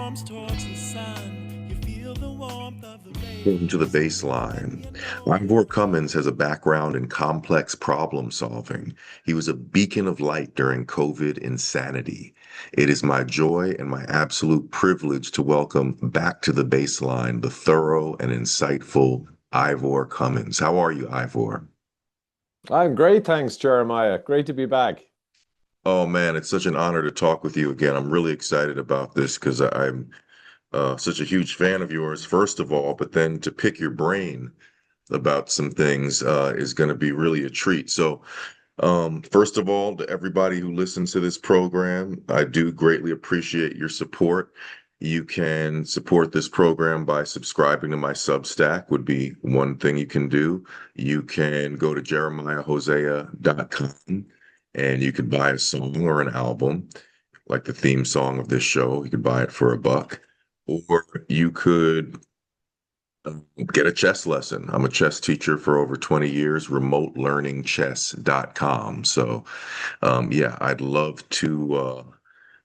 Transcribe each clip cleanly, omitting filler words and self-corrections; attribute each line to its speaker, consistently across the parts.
Speaker 1: arms towards the sun. You feel the warmth of the
Speaker 2: Welcome
Speaker 1: rays.
Speaker 2: to the baseline. Ivor Cummins has a background in complex problem solving. He was a beacon of light during COVID insanity. It is my joy and my absolute privilege to welcome back to the baseline the thorough and insightful Ivor Cummins. How are you, Ivor?
Speaker 3: I'm great, thanks, Jeremiah. Great to be back.
Speaker 2: Oh man, it's such an honor to talk with you again. I'm really excited about this because I'm such a huge fan of yours, first of all, but then to pick your brain about some things is going to be really a treat. So, first of all, to everybody who listens to this program, I do greatly appreciate your support. You can support this program by subscribing to my Substack, would be one thing you can do. You can go to jeremiahhosea.com and you could buy a song or an album, like the theme song of this show. You could buy it for $1, or you could get a chess lesson. I'm a chess teacher for over 20 years, remotelearningchess.com. So, yeah, I'd love to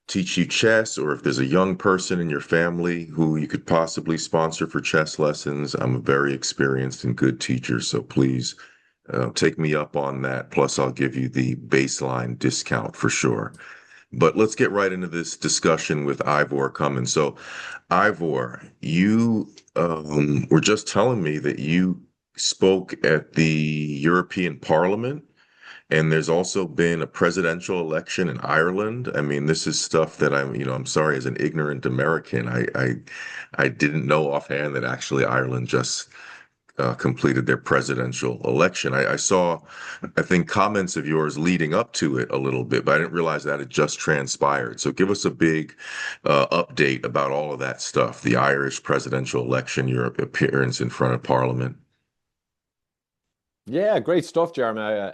Speaker 2: teach you chess, or if there's a young person in your family who you could possibly sponsor for chess lessons, I'm a very experienced and good teacher. So please take me up on that. Plus, I'll give you the baseline discount for sure. But let's get right into this discussion with Ivor Cummins. So, Ivor, you were just telling me that you spoke at the European Parliament, and there's also been a presidential election in Ireland. I mean, this is stuff that I'm sorry, as an ignorant American, I didn't know offhand that actually Ireland just completed their presidential election. I saw, I think, comments of yours leading up to it a little bit, but I didn't realize that it just transpired. So give us a big update about all of that stuff, the Irish presidential election, your appearance in front of Parliament.
Speaker 3: Yeah, great stuff, Jeremiah.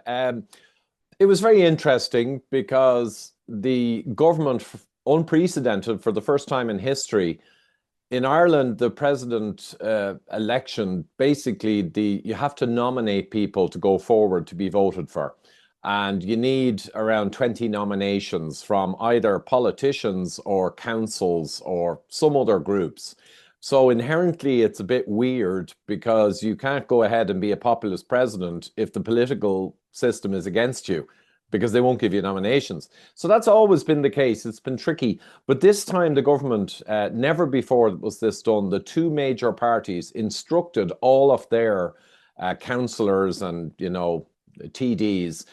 Speaker 3: It was very interesting because the government, unprecedented for the first time in history, in Ireland, the president election, basically you have to nominate people to go forward to be voted for. And you need around 20 nominations from either politicians or councils or some other groups. So inherently, it's a bit weird because you can't go ahead and be a populist president if the political system is against you, because they won't give you nominations. So that's always been the case. It's been tricky. But this time, the government, never before was this done, the two major parties instructed all of their councillors and, TDs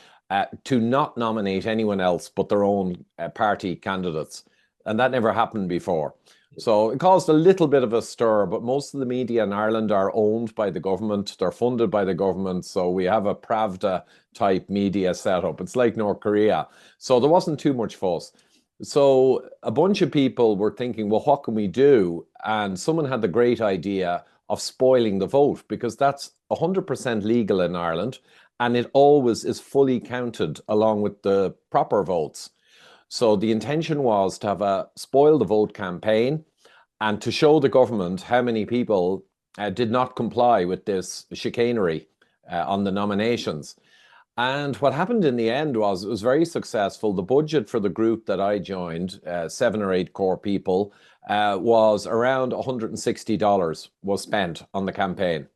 Speaker 3: to not nominate anyone else but their own party candidates. And that never happened before. So it caused a little bit of a stir, but most of the media in Ireland are owned by the government. They're funded by the government. So we have a Pravda type media setup. It's like North Korea. So there wasn't too much fuss. So a bunch of people were thinking, well, what can we do? And someone had the great idea of spoiling the vote, because that's 100% legal in Ireland. And it always is fully counted along with the proper votes. So the intention was to have a spoil the vote campaign and to show the government how many people did not comply with this chicanery on the nominations. And what happened in the end was it was very successful. The budget for the group that I joined, 7 or 8 core people, was around $160 was spent on the campaign,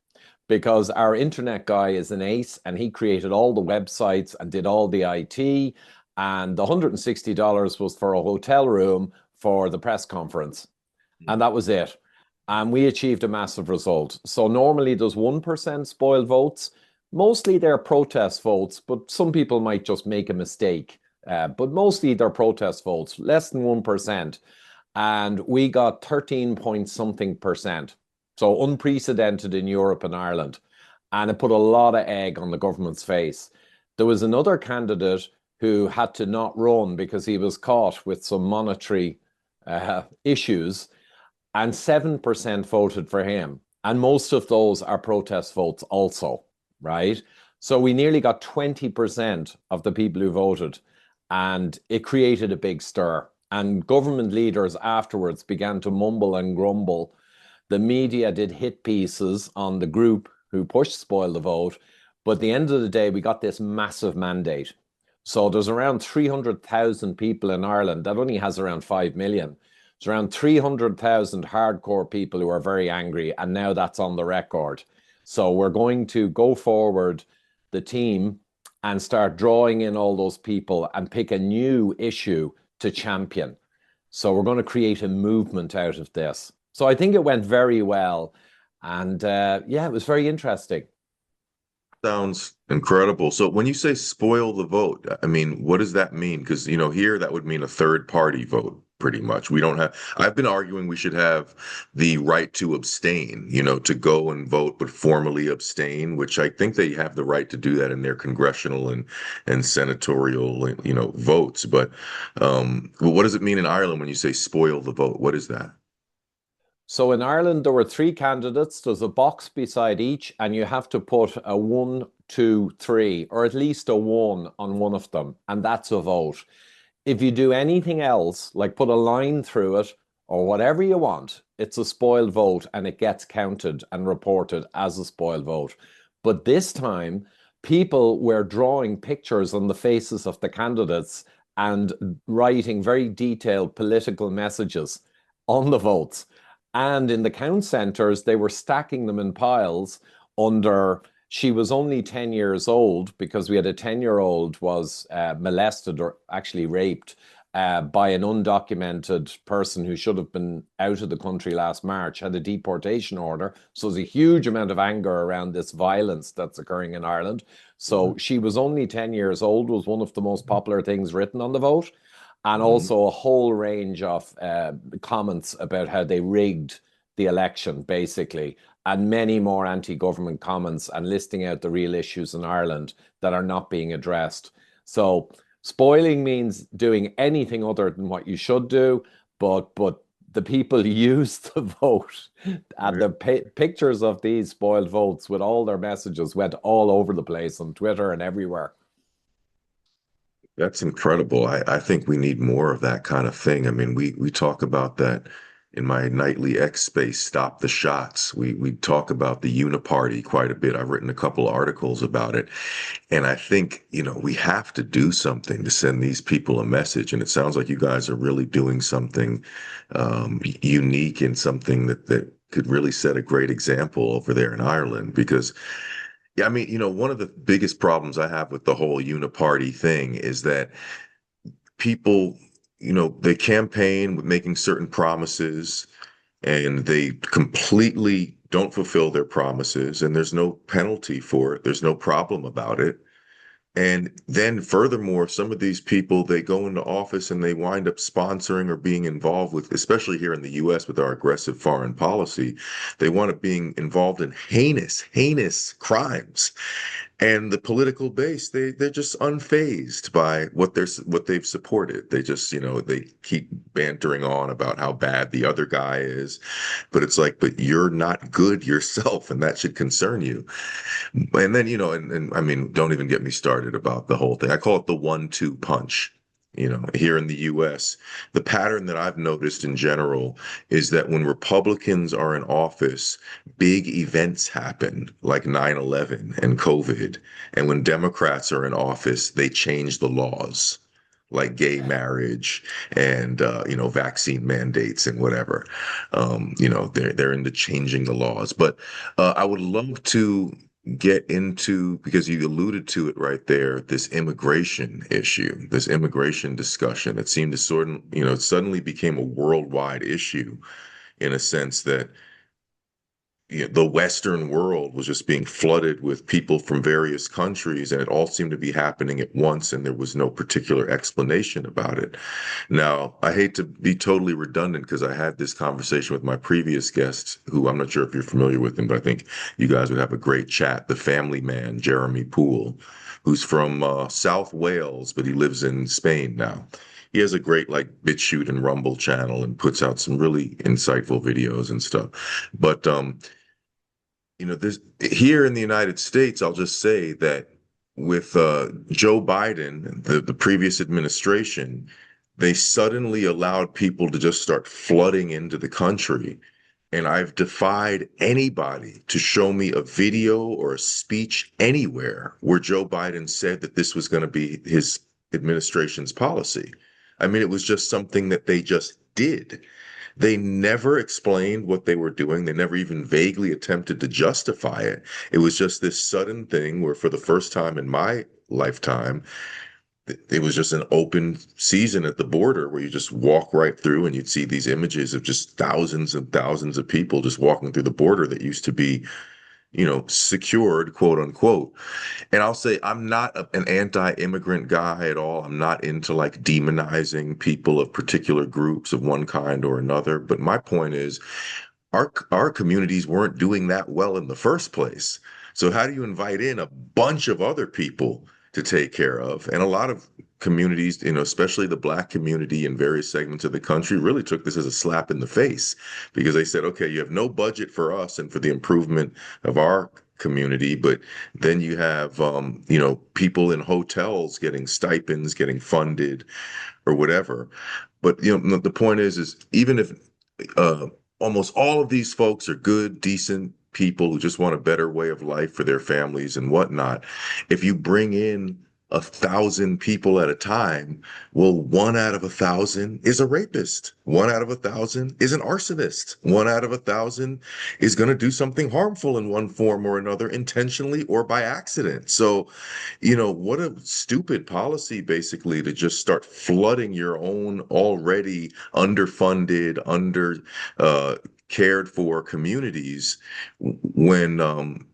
Speaker 3: because our internet guy is an ace and he created all the websites and did all the IT. And the $160 was for a hotel room for the press conference. And that was it. And we achieved a massive result. So normally there's 1% spoiled votes. Mostly they're protest votes, but some people might just make a mistake. But mostly they're protest votes, less than 1%. And we got 13 point something percent. So unprecedented in Europe and Ireland. And it put a lot of egg on the government's face. There was another candidate who had to not run because he was caught with some monetary issues, and 7% voted for him. And most of those are protest votes also, right? So we nearly got 20% of the people who voted, and it created a big stir. And government leaders afterwards began to mumble and grumble. The media did hit pieces on the group who pushed spoil the vote. But at the end of the day, we got this massive mandate. So there's around 300,000 people in Ireland. That only has around 5 million. It's around 300,000 hardcore people who are very angry, and now that's on the record. So we're going to go forward, the team, and start drawing in all those people and pick a new issue to champion. So we're going to create a movement out of this. So I think it went very well. And yeah, it was very interesting.
Speaker 2: Sounds incredible. So when you say spoil the vote, I mean, what does that mean? Because, here that would mean a third party vote, pretty much. We don't have, I've been arguing we should have the right to abstain, to go and vote, but formally abstain, which I think they have the right to do that in their congressional and senatorial, votes. But what does it mean in Ireland when you say spoil the vote? What is that?
Speaker 3: So in Ireland, there were three candidates. There's a box beside each, and you have to put a 1, 2, 3, or at least a 1 on one of them, and that's a vote. If you do anything else, like put a line through it or whatever you want, it's a spoiled vote and it gets counted and reported as a spoiled vote. But this time, people were drawing pictures on the faces of the candidates and writing very detailed political messages on the votes. And in the count centers, they were stacking them in piles under, she was only 10 years old, because we had a 10-year-old was molested or actually raped by an undocumented person who should have been out of the country last March, had a deportation order. So there's a huge amount of anger around this violence that's occurring in Ireland. So she was only 10 years old, was one of the most popular things written on the vote. And also a whole range of comments about how they rigged the election, basically, and many more anti-government comments and listing out the real issues in Ireland that are not being addressed. So spoiling means doing anything other than what you should do, but the people use the vote, and the pictures of these spoiled votes with all their messages went all over the place on Twitter and everywhere.
Speaker 2: That's incredible. I think we need more of that kind of thing. I mean, we talk about that in my nightly X space, Stop the Shots. We talk about the Uniparty quite a bit. I've written a couple articles about it. And I think, we have to do something to send these people a message. And it sounds like you guys are really doing something unique and something that could really set a great example over there in Ireland. Because yeah, I mean, one of the biggest problems I have with the whole uniparty thing is that people, they campaign with making certain promises and they completely don't fulfill their promises, and there's no penalty for it. There's no problem about it. And then furthermore, some of these people, they go into office and they wind up sponsoring or being involved with, especially here in the US with our aggressive foreign policy, they wind up being involved in heinous crimes. And the political base, they're just unfazed by what they've supported. They just, they keep bantering on about how bad the other guy is. But it's like, but you're not good yourself, and that should concern you. And then, and I mean, don't even get me started about the whole thing. I call it the 1-2 punch. Here in the US, the pattern that I've noticed in general is that when Republicans are in office, big events happen like 9/11 and COVID. And when Democrats are in office, they change the laws like gay marriage and, vaccine mandates and whatever. They're into changing the laws. But I would love to get into, because you alluded to it right there, this immigration issue, this immigration discussion that seemed to suddenly became a worldwide issue, in a sense that the Western world was just being flooded with people from various countries, and it all seemed to be happening at once, and there was no particular explanation about it. Now, I hate to be totally redundant because I had this conversation with my previous guest, who I'm not sure if you're familiar with him, but I think you guys would have a great chat, the family man, Jeremy Poole, who's from South Wales, but he lives in Spain now. He has a great BitChute and Rumble channel and puts out some really insightful videos and stuff. But this here in the United States, I'll just say that with Joe Biden, the previous administration, they suddenly allowed people to just start flooding into the country. And I've defied anybody to show me a video or a speech anywhere where Joe Biden said that this was going to be his administration's policy. I mean, it was just something that they just did. They never explained what they were doing. They never even vaguely attempted to justify it. It was just this sudden thing where, for the first time in my lifetime, it was just an open season at the border where you just walk right through and you'd see these images of just thousands and thousands of people just walking through the border that used to be, secured, quote unquote. And I'll say I'm not an anti-immigrant guy at all. I'm not into like demonizing people of particular groups of one kind or another. But my point is, our communities weren't doing that well in the first place. So how do you invite in a bunch of other people to take care of? And a lot of communities, especially the Black community in various segments of the country, really took this as a slap in the face, because they said, okay, you have no budget for us and for the improvement of our community, but then you have people in hotels getting stipends, getting funded or whatever. But the point is even if almost all of these folks are good, decent people who just want a better way of life for their families and whatnot, if you bring in 1,000 people at a time, well, 1 out of 1,000 is a rapist. 1 out of 1,000 is an arsonist. 1 out of 1,000 is going to do something harmful in one form or another, intentionally or by accident. So, what a stupid policy, basically, to just start flooding your own already underfunded, cared for communities when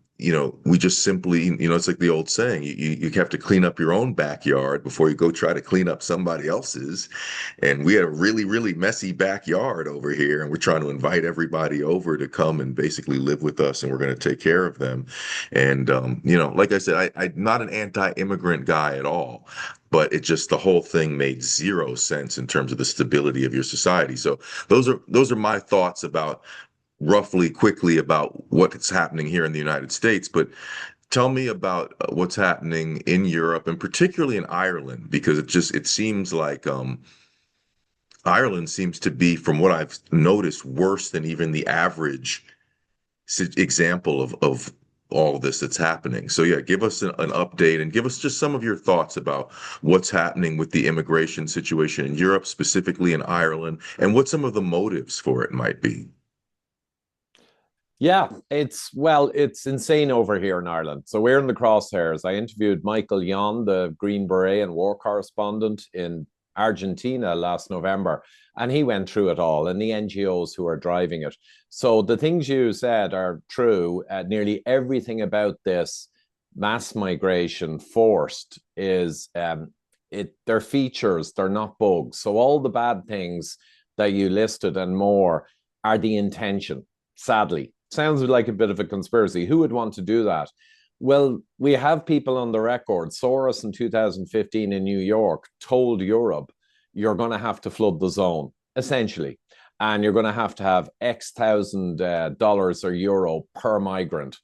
Speaker 2: we just simply, it's like the old saying, you have to clean up your own backyard before you go try to clean up somebody else's. And we had a really, really messy backyard over here, and we're trying to invite everybody over to come and basically live with us, and we're going to take care of them. And, like I said, I'm not an anti-immigrant guy at all, but the whole thing made zero sense in terms of the stability of your society. So those are my thoughts about quickly about what's happening here in the United States. But tell me about what's happening in Europe, and particularly in Ireland, because it seems like Ireland seems to be, from what I've noticed, worse than even the average example of all of this that's happening. So yeah, give us an update and give us just some of your thoughts about what's happening with the immigration situation in Europe, specifically in Ireland, and what some of the motives for it might be.
Speaker 3: Yeah, it's insane over here in Ireland. So we're in the crosshairs. I interviewed Michael Yon, the Green Beret and war correspondent in Argentina last November, and he went through it all and the NGOs who are driving it. So the things you said are true. Nearly everything about this mass migration forced is they're features, they're not bugs. So all the bad things that you listed and more are the intention, sadly. Sounds like a bit of a conspiracy. Who would want to do that? Well, we have people on the record. Soros in 2015 in New York told Europe, you're going to have to flood the zone, essentially. And you're going to have X thousand dollars or euro per migrant.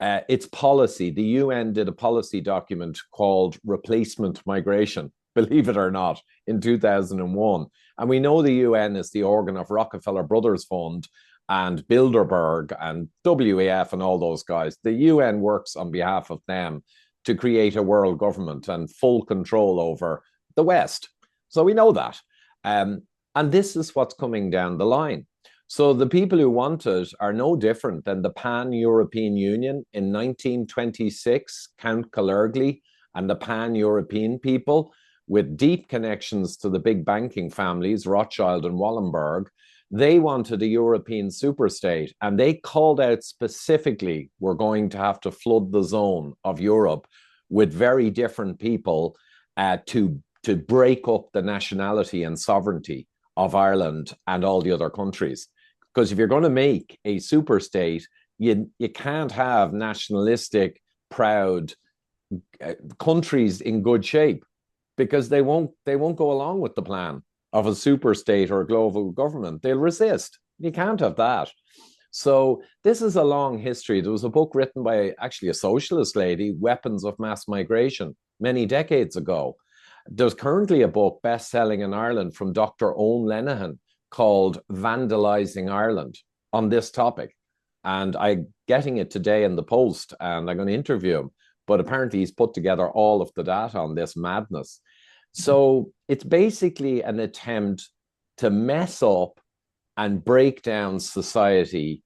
Speaker 3: It's policy. The UN did a policy document called Replacement Migration, believe it or not, in 2001. And we know the UN is the organ of Rockefeller Brothers Fund and Bilderberg and WEF and all those guys. The UN works on behalf of them to create a world government and full control over the West. So we know that. And this is what's coming down the line. So the people who want it are no different than the Pan-European Union in 1926, Count Kalergi and the Pan-European people with deep connections to the big banking families, Rothschild and Wallenberg. They wanted a European superstate, and they called out specifically, we're going to have to flood the zone of Europe with very different people to break up the nationality and sovereignty of Ireland and all the other countries. Because if you're going to make a superstate, you can't have nationalistic, proud countries in good shape, because they won't go along with the plan of a superstate or a global government. They'll resist. You can't have that. So this is a long history. There was a book written by actually a socialist lady, Weapons of Mass Migration, many decades ago. There's currently a book best-selling in Ireland from Dr. Owen Lenihan called Vandalizing Ireland on this topic. And I'm getting it today in the Post, and I'm going to interview him. But apparently he's put together all of the data on this madness. So it's basically an attempt to mess up and break down society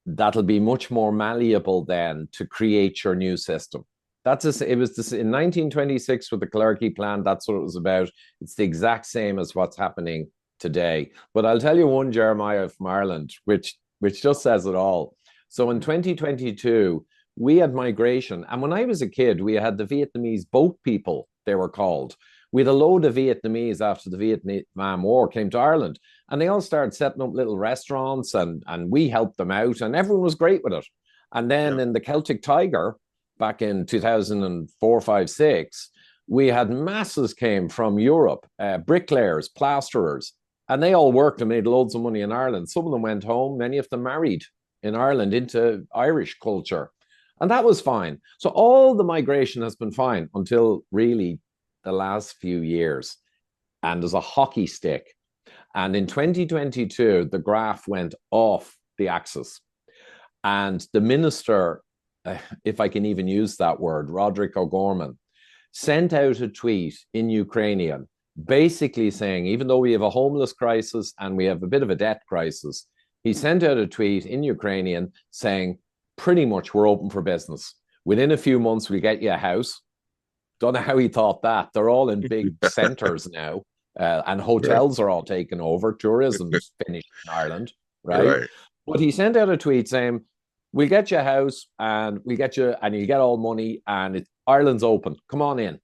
Speaker 3: that'll be much more malleable then to create your new system. It was this, in 1926 with the Clerkey Plan. That's what it was about. It's the exact same as what's happening today. But I'll tell you one, Jeremiah, from Ireland, which just says it all. So in 2022, we had migration. And when I was a kid, we had the Vietnamese boat people, they were called. We had a load of Vietnamese after the Vietnam War came to Ireland. And they all started setting up little restaurants, and we helped them out, and everyone was great with it. And then in the Celtic Tiger, back in 2004, 5, 6, we had masses came from Europe, bricklayers, plasterers, and they all worked and made loads of money in Ireland. Some of them went home, many of them married in Ireland into Irish culture. And that was fine. So all the migration has been fine until really the last few years. And there's a hockey stick. And in 2022, the graph went off the axis. And the minister, if I can even use that word, Roderick O'Gorman, sent out a tweet in Ukrainian, basically saying, even though we have a homeless crisis and we have a bit of a debt crisis, he sent out a tweet in Ukrainian saying, pretty much we're open for business. Within a few months, we'll get you a house. Don't know how he thought that. They're all in big centers now. And hotels are all taken over. Tourism's finished in Ireland, right? But he sent out a tweet saying, we'll get you a house and we'll get you, and you get all money, and Ireland's open. Come on in.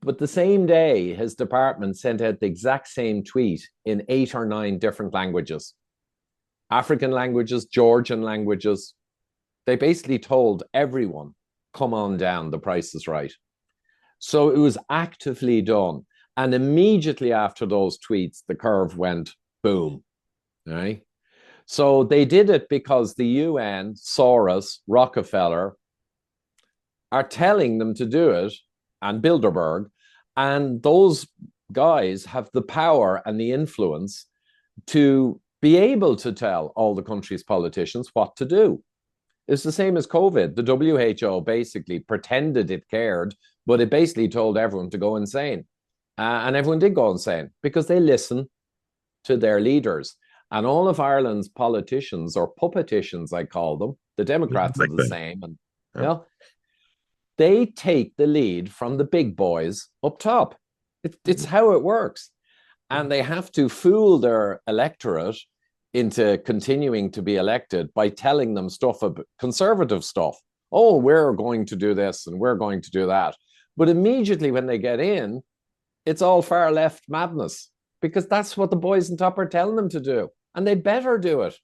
Speaker 3: But the same day, his department sent out the exact same tweet in 8 or 9 different languages. African languages, Georgian languages. They basically told everyone, come on down, the price is right. So it was actively done. And immediately after those tweets, the curve went boom, right? So they did it because the UN, Soros, Rockefeller are telling them to do it, and Bilderberg, and those guys have the power and the influence to be able to tell all the country's politicians what to do. It's the same as COVID. The WHO basically pretended it cared, but it basically told everyone to go insane. And everyone did go insane because they listen to their leaders. And all of Ireland's politicians, or puppeticians, I call them, the Democrats are the same. And you know, they take the lead from the big boys up top. It's how it works. And they have to fool their electorate into continuing to be elected by telling them stuff, conservative stuff. Oh, we're going to do this and we're going to do that. But immediately when they get in, it's all far left madness, because that's what the boys on top are telling them to do. And they better do it.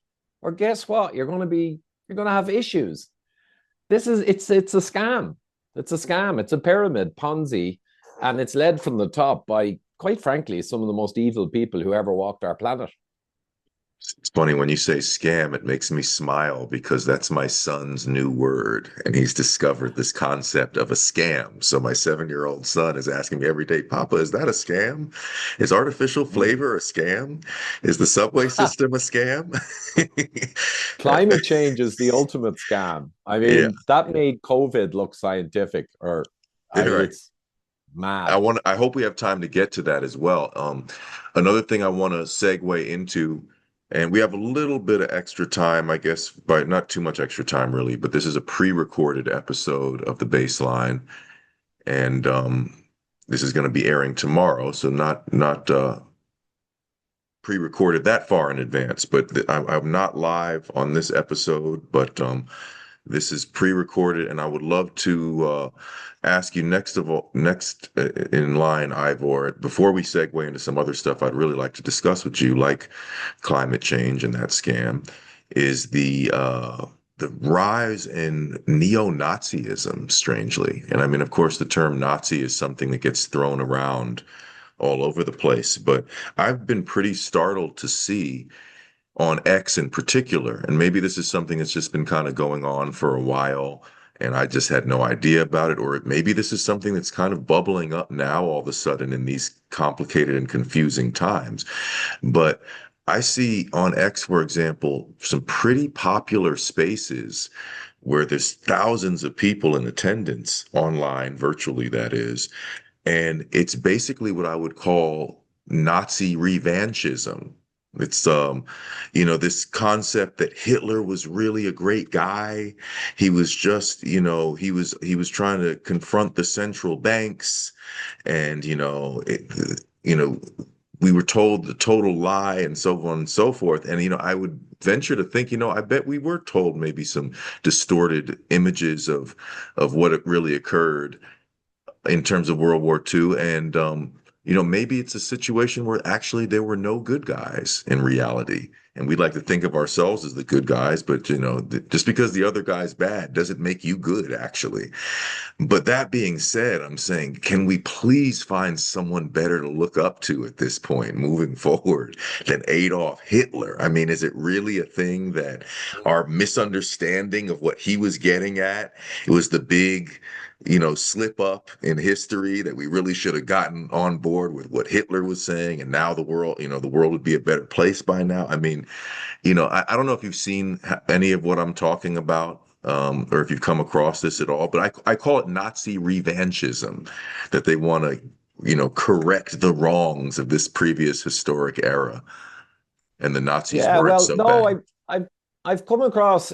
Speaker 3: Or guess what? You're going to have issues. It's a scam. It's a scam. It's a pyramid, Ponzi, and it's led from the top by, quite frankly, some of the most evil people who ever walked our planet.
Speaker 2: It's funny when you say scam, it makes me smile because that's my son's new word. And he's discovered this concept of a scam. So my 7-year-old son is asking me every day, Papa, is that a scam? Is artificial flavor a scam? Is the subway system a scam?
Speaker 3: Climate change is the ultimate scam. I mean, that made COVID look scientific, it's mad.
Speaker 2: I hope we have time to get to that as well. Another thing I want to segue into, and we have a little bit of extra time, I guess, but not too much extra time really, but this is a pre-recorded episode of the Bassline. And this is going to be airing tomorrow, so not pre-recorded that far in advance, but I'm not live on this episode, but this is pre-recorded, and I would love to ask you next in line, Ivor, before we segue into some other stuff I'd really like to discuss with you, like climate change and that scam, is the rise in neo-Nazism, strangely. And I mean, of course, the term Nazi is something that gets thrown around all over the place, but I've been pretty startled to see on X in particular, and maybe this is something that's just been kind of going on for a while and I just had no idea about it, or maybe this is something that's kind of bubbling up now all of a sudden in these complicated and confusing times. But I see on X, for example, some pretty popular spaces where there's thousands of people in attendance online, virtually that is, and it's basically what I would call Nazi revanchism. It's this concept that Hitler was really a great guy. He was just, he was trying to confront the central banks, and we were told the total lie, and so on and so forth. And I would venture to think, I bet we were told maybe some distorted images of what it really occurred in terms of World War II. And, maybe it's a situation where actually there were no good guys in reality. And we like to think of ourselves as the good guys, but, just because the other guy's bad doesn't make you good, actually. But that being said, I'm saying, can we please find someone better to look up to at this point, moving forward, than Adolf Hitler? I mean, is it really a thing that our misunderstanding of what he was getting at, it was the big, slip up in history, that we really should have gotten on board with what Hitler was saying, and now the world would be a better place by now? I mean, I don't know if you've seen any of what I'm talking about, or if you've come across this at all, but I call it Nazi revanchism, that they want to, correct the wrongs of this previous historic era, and the Nazis
Speaker 3: Yeah,
Speaker 2: weren't
Speaker 3: well,
Speaker 2: so
Speaker 3: no,
Speaker 2: bad.
Speaker 3: I've come across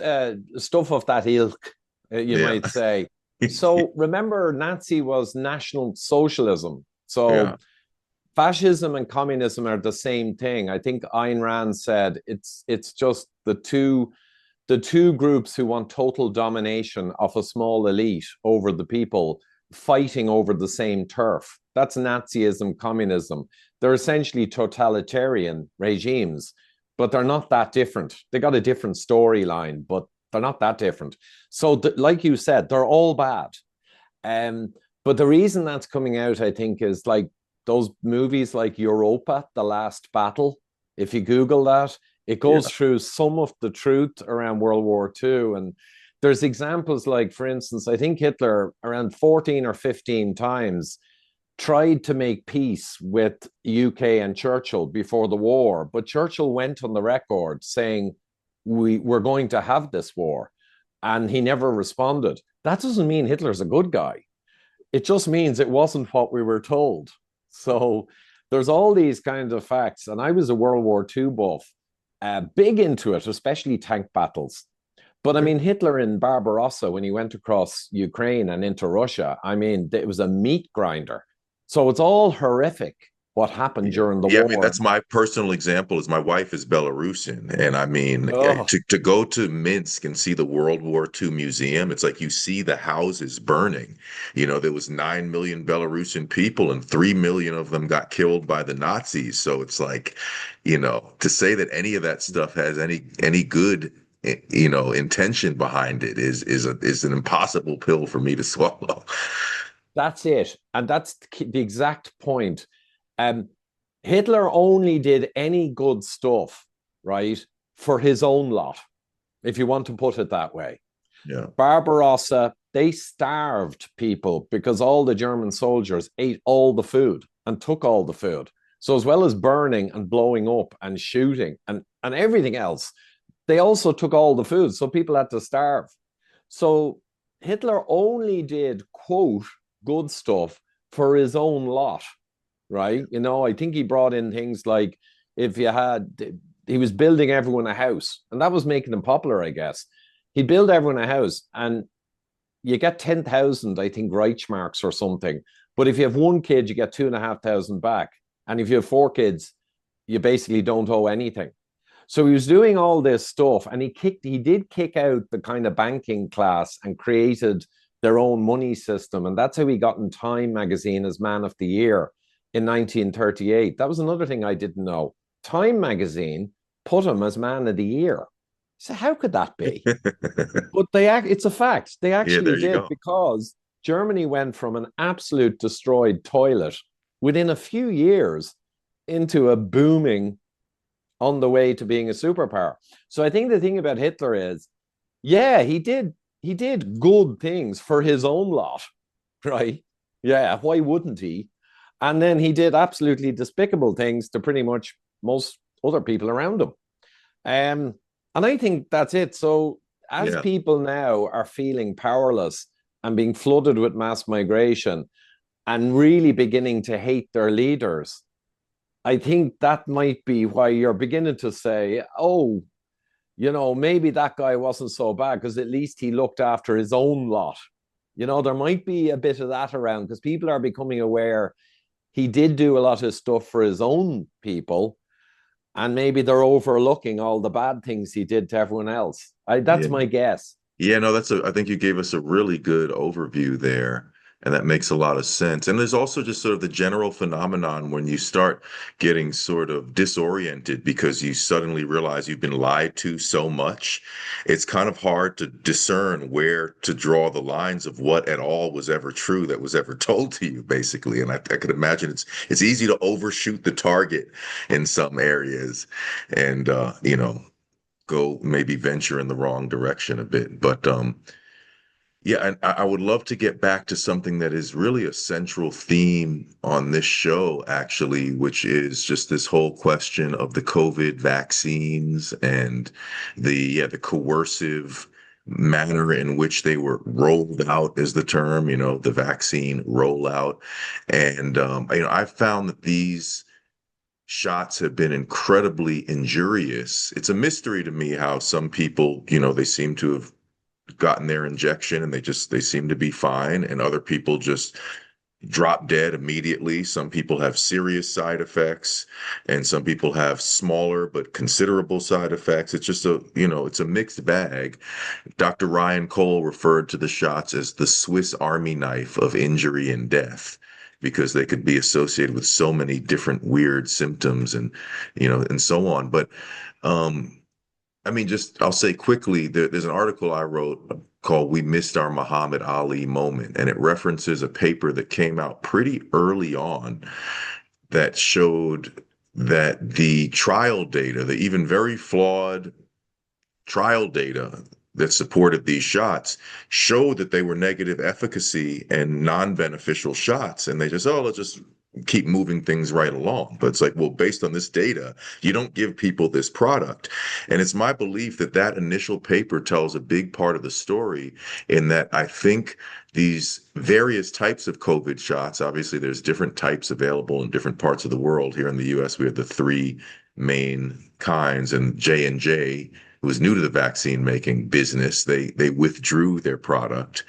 Speaker 3: stuff of that ilk, you
Speaker 2: Yeah,
Speaker 3: might say. So remember, Nazi was National Socialism.
Speaker 2: yeah,
Speaker 3: So fascism and communism are the same thing. I think Ayn Rand said it's just the two groups who want total domination of a small elite over the people, fighting over the same turf. That's Nazism, communism. They're essentially totalitarian regimes, but they're not that different. They got a different storyline, but they're not that different. So, like you said, they're all bad. Um, but the reason that's coming out, I think, is like those movies like Europa, The Last Battle. If you Google that, it
Speaker 2: yeah,
Speaker 3: goes through some of the truth around World War II. And there's examples like, for instance, I think Hitler around 14 or 15 times tried to make peace with UK and Churchill before the war, but Churchill went on the record saying, we're going to have this war. And he never responded. That doesn't mean Hitler's a good guy. It just means it wasn't what we were told. So there's all these kinds of facts. And I was a World War II buff, big into it, especially tank battles. But I mean, Hitler in Barbarossa, when he went across Ukraine and into Russia, I mean, it was a meat grinder. So it's all horrific what happened
Speaker 2: yeah.
Speaker 3: during the
Speaker 2: Yeah, I mean,
Speaker 3: war.
Speaker 2: that's my personal example. Is my wife is Belarusian, and I mean,
Speaker 3: Oh,
Speaker 2: to go to Minsk and see the World War II museum, it's like you see the houses burning. There was 9 million Belarusian people, and 3 million of them got killed by the Nazis. So it's like, to say that any of that stuff has any good, intention behind it is an impossible pill for me to swallow.
Speaker 3: that's it. And that's the exact point. Um, Hitler only did any good stuff, right, for his own lot, if you want to put it that way.
Speaker 2: Yeah,
Speaker 3: Barbarossa, they starved people because all the German soldiers ate all the food and took all the food. So as well as burning and blowing up and shooting and everything else, they also took all the food. So people had to starve. So Hitler only did, quote, good stuff for his own lot, right? I think he brought in things like, if you had, he was building everyone a house, and that was making him popular, I guess. He'd build everyone a house, and you get 10,000, I think, Reichsmarks or something. But if you have one kid, you get 2,500 back. And if you have four kids, you basically don't owe anything. So he was doing all this stuff, and he did kick out the kind of banking class and created their own money system. And that's how he got in Time magazine as Man of the Year in 1938. That was another thing I didn't know. Time magazine put him as Man of the Year. So how could that be? But it's a fact. They
Speaker 2: yeah.
Speaker 3: actually
Speaker 2: There you
Speaker 3: did,
Speaker 2: go.
Speaker 3: because Germany went from an absolute destroyed toilet within a few years into a booming, on the way to being a superpower. So I think the thing about Hitler is, yeah, he did good things for his own lot, right? Yeah, why wouldn't he? And then he did absolutely despicable things to pretty much most other people around him. And I think that's it. So as
Speaker 2: Yeah.
Speaker 3: people now are feeling powerless and being flooded with mass migration and really beginning to hate their leaders, I think that might be why you're beginning to say, oh, maybe that guy wasn't so bad because at least he looked after his own lot. There might be a bit of that around because people are becoming aware he did do a lot of stuff for his own people, and maybe they're overlooking all the bad things he did to everyone else. That's
Speaker 2: Yeah.
Speaker 3: my guess.
Speaker 2: Yeah, no, I think you gave us a really good overview there, and that makes a lot of sense. And there's also just sort of the general phenomenon when you start getting sort of disoriented because you suddenly realize you've been lied to so much. It's kind of hard to discern where to draw the lines of what at all was ever true that was ever told to you, basically. And I could imagine it's easy to overshoot the target in some areas, and go maybe venture in the wrong direction a bit. But yeah, and I would love to get back to something that is really a central theme on this show, actually, which is just this whole question of the COVID vaccines and the coercive manner in which they were rolled out is the term, the vaccine rollout. And I've found that these shots have been incredibly injurious. It's a mystery to me how some people, they seem to have gotten their injection and they seem to be fine, and other people just drop dead immediately. Some people have serious side effects, and some people have smaller but considerable side effects. It's just it's a mixed bag. Dr. Ryan Cole referred to the shots as the Swiss Army knife of injury and death, because they could be associated with so many different weird symptoms and so on. But I mean, just I'll say quickly, there's an article I wrote called "We Missed Our Muhammad Ali Moment," and it references a paper that came out pretty early on that showed that the trial data, the even very flawed trial data that supported these shots, showed that they were negative efficacy and non-beneficial shots. And they just, let's just keep moving things right along. But it's like, well, based on this data, you don't give people this product. And it's my belief that that initial paper tells a big part of the story, in that I think these various types of COVID shots, obviously there's different types available in different parts of the world. Here in the US, we have the three main kinds, and J&J, who was new to the vaccine making business, they withdrew their product.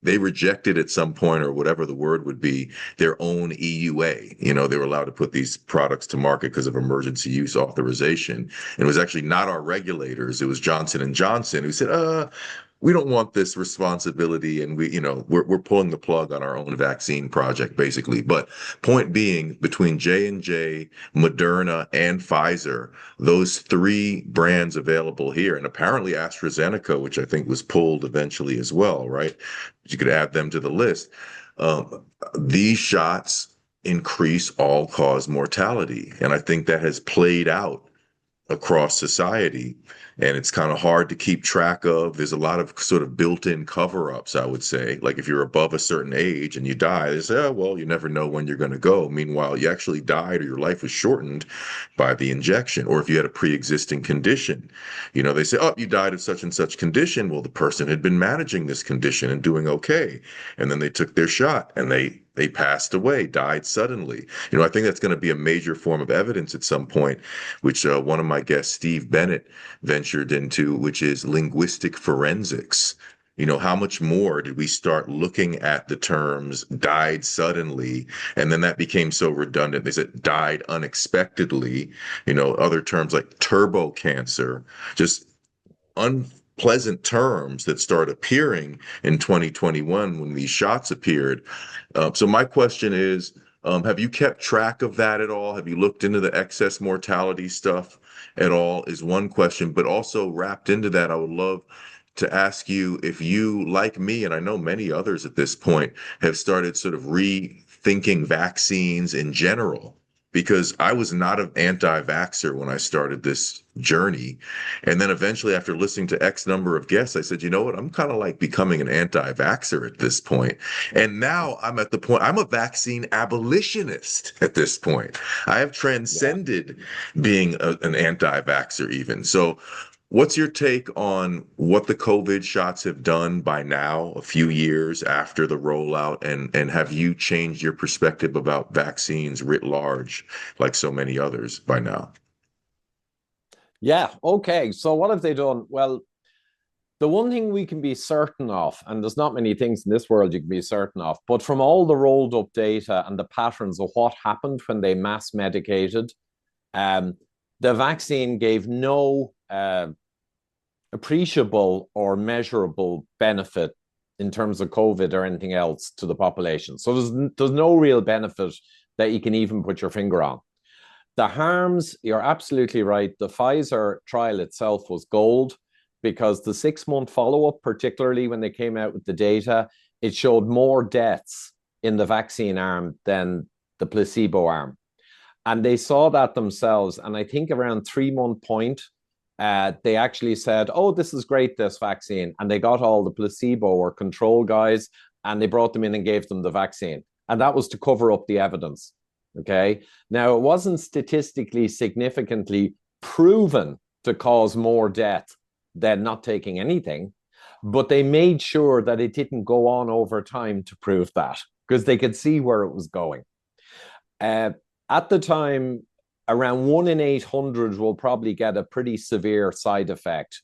Speaker 2: They rejected at some point, or whatever the word would be, their own EUA. They were allowed to put these products to market because of emergency use authorization. And it was actually not our regulators. It was Johnson and Johnson who said, we don't want this responsibility, and we're pulling the plug on our own vaccine project, basically. But point being, between J&J, Moderna, and Pfizer, those three brands available here, and apparently AstraZeneca, which I think was pulled eventually as well, right? You could add them to the list. These shots increase all-cause mortality, and I think that has played out across society, and it's kind of hard to keep track of. There's a lot of sort of built-in cover-ups, I would say. Like if you're above a certain age and you die, they say, oh, well, you never know when you're going to go. Meanwhile, you actually died or your life was shortened by the injection. Or if you had a pre-existing condition, they say, oh, you died of such and such condition. Well, the person had been managing this condition and doing okay, and then they took their shot and they passed away, died suddenly. I think that's going to be a major form of evidence at some point, which one of my guests, Steve Bennett, ventured into, which is linguistic forensics. How much more did we start looking at the terms died suddenly, and then that became so redundant. They said died unexpectedly, other terms like turbo cancer, just unpleasant terms that start appearing in 2021 when these shots appeared. So my question is, have you kept track of that at all? Have you looked into the excess mortality stuff at all, is one question. But also wrapped into that, I would love to ask you if you, like me, and I know many others at this point, have started sort of rethinking vaccines in general, because I was not an anti-vaxxer when I started this journey. And then eventually, after listening to X number of guests, I said, you know what? I'm kind of like becoming an anti-vaxxer at this point. And now I'm at the point, I'm a vaccine abolitionist at this point. I have transcended being an anti-vaxxer even. So What's your take on what the COVID shots have done by now, a few years after the rollout, and have you changed your perspective about vaccines writ large, like so many others by now?
Speaker 3: Yeah, okay. So what have they done? Well, the one thing we can be certain of, and there's not many things in this world you can be certain of, but from all the rolled up data and the patterns of what happened when they mass medicated, um, the vaccine gave no appreciable or measurable benefit in terms of COVID or anything else to the population. So there's no real benefit that you can even put your finger on. The harms, you're absolutely right. The Pfizer trial itself was gold because the 6-month follow-up, particularly when they came out with the data, it showed more deaths in the vaccine arm than the placebo arm. And they saw that themselves. And I think around 3-month point, they actually said, oh, this is great, this vaccine. And they got all the placebo or control guys and they brought them in and gave them the vaccine. And that was to cover up the evidence. Okay. Now, it wasn't statistically significantly proven to cause more death than not taking anything, but they made sure that it didn't go on over time to prove that because they could see where it was going. At the time, around 1 in 800 will probably get a pretty severe side effect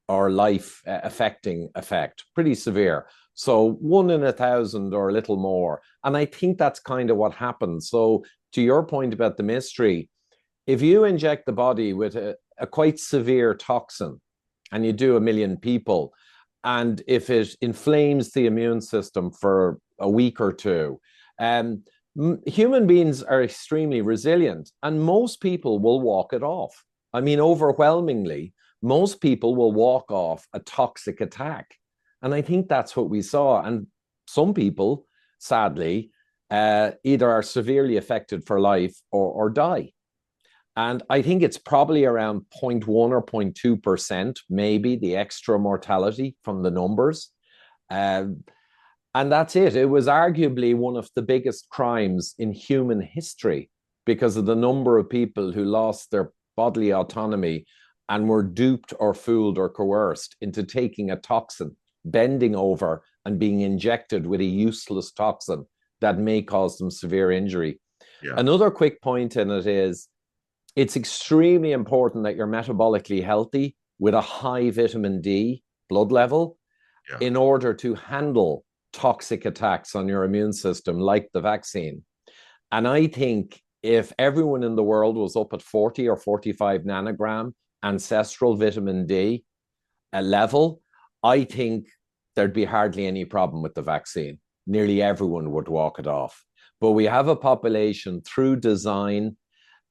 Speaker 3: or life affecting effect, pretty severe. So 1 in 1,000 or a little more. And I think that's kind of what happens. So to your point about the mystery, if you inject the body with a quite severe toxin and you do 1 million people, and if it inflames the immune system for a week or two, human beings are extremely resilient and most people will walk it off. I mean, overwhelmingly, most people will walk off a toxic attack. And I think that's what we saw. And some people, sadly, either are severely affected for life or die. And I think it's probably around 0.1 or 0.2%, maybe the extra mortality from the numbers. And that's it. It was arguably one of the biggest crimes in human history because of the number of people who lost their bodily autonomy and were duped or fooled or coerced into taking a toxin, bending over and being injected with a useless toxin that may cause them severe injury. Yeah. Another quick point in it is it's extremely important that you're metabolically healthy with a high vitamin D blood level in order to handle toxic attacks on your immune system like the vaccine. And I think if everyone in the world was up at 40 or 45 nanogram ancestral vitamin D level, I think there'd be hardly any problem with the vaccine. Nearly everyone would walk it off. But we have a population through design